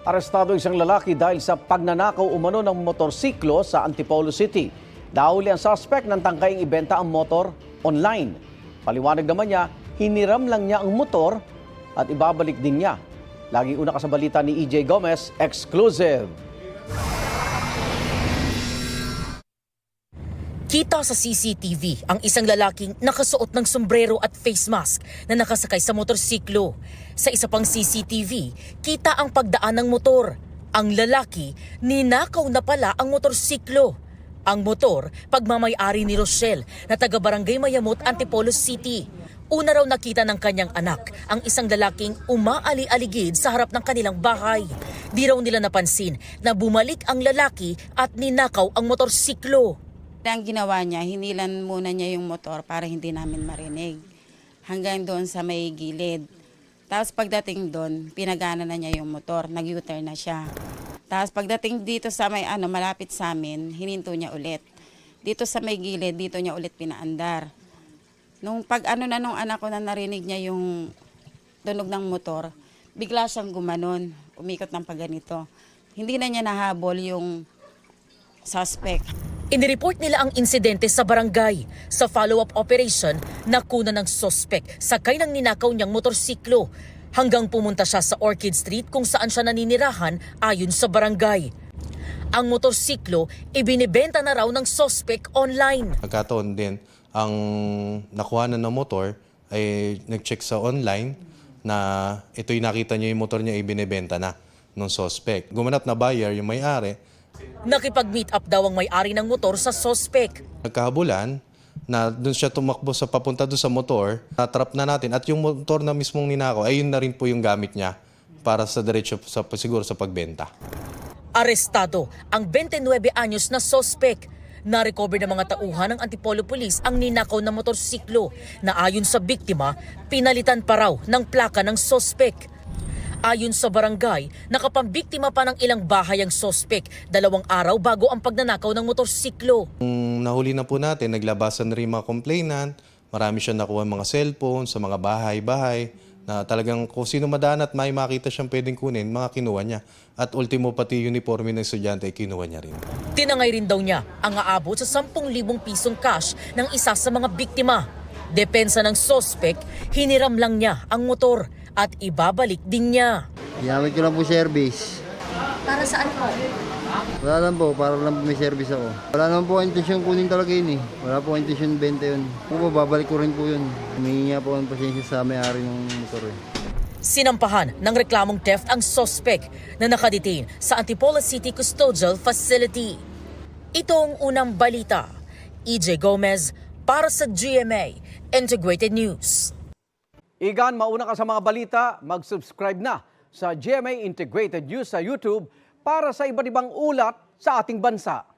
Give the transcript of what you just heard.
Arestado isang lalaki dahil sa pagnanakaw umano ng motorsiklo sa Antipolo City. Nahuli ang suspect ng tangkaing ibenta ang motor online. Paliwanag naman niya, hiniram lang niya ang motor at ibabalik din niya. Laging una ka sa balita ni EJ Gomez, exclusive. Kita sa CCTV ang isang lalaking nakasuot ng sombrero at face mask na nakasakay sa motorsiklo. Sa isa pang CCTV, kita ang pagdaan ng motor. Ang lalaki, ninakaw na pala ang motorsiklo. Ang motor, pagmamay-ari ni Rochelle na taga-barangay Mayamot, Antipolo City. Una raw nakita ng kanyang anak ang isang lalaking umaali-aligid sa harap ng kanilang bahay. Di raw nila napansin na bumalik ang lalaki at ninakaw ang motorsiklo. Ang ginawa niya, hinilan muna niya yung motor para hindi namin marinig. Hanggang doon sa may gilid. Tapos pagdating doon, pinagana na niya yung motor, nag-U-turn na siya. Tapos pagdating dito sa may malapit sa amin, hininto niya ulit. Dito sa may gilid, dito niya ulit pinaandar. Nung nung anak ko na narinig niya yung tunog ng motor, bigla siyang gumanon, umikot ng pagganito. Hindi na niya nahabol yung suspect. Inireport nila ang insidente sa barangay. Sa follow-up operation, nakuna ng suspect sakay ng ninakaw niyang motorsiklo hanggang pumunta siya sa Orchid Street kung saan siya naninirahan ayon sa barangay. Ang motorsiklo ibinibenta na raw ng suspect online. Nagkataon din, ang nakuha ng motor ay nag-check sa online na ito'y nakita niya yung motor niya ibinibenta na ng suspect. Gumanap na buyer, yung may-ari. Nakipag-meet up daw ang may-ari ng motor sa suspect. Nagkahabulan na doon siya tumakbo sa papunta doon sa motor, natrap na natin at yung motor na mismong ninakaw ay yun na rin po yung gamit niya para sa diretso siguro sa pagbenta. Arestado ang 29 anyos na suspect. Na-recover ng mga tauhan ng Antipolo Police ang ninakaw na motorsiklo na ayon sa biktima, pinalitan pa raw ng plaka ng suspect. Ayon sa barangay, nakapambiktima pa ng ilang bahay ang suspect 2 araw bago ang pagnanakaw ng motorsiklo. Nahuli na po natin, naglabasan na rin mga complainant, marami siya nakuha mga cellphone sa mga bahay-bahay na talagang kung sino madaan at may makita siyang pwedeng kunin, mga kinuha niya. At ultimo pati uniforme ng estudyante ay kinuha niya rin. Tinangay rin daw niya ang aabot sa 10,000 pisong cash ng isa sa mga biktima. Depensa ng suspect, hiniram lang niya ang motor at ibabalik din niya. Ginamit ko lang po service. Para saan po? Wala lang po, para lang po may service ako. Wala naman po intensyon kunin talaga yun eh. Wala po intensyon benta yun. Po, babalik ko rin po yun. Humingi nga po ang pasensya sa may-ari ng motor eh. Sinampahan ng reklamong theft ang suspect na nakadetain sa Antipolo City Custodial Facility. Ito ang unang balita. EJ Gomez para sa GMA Integrated News. Igan, mauna ka sa mga balita, mag-subscribe na sa GMA Integrated News sa YouTube para sa iba't ibang ulat sa ating bansa.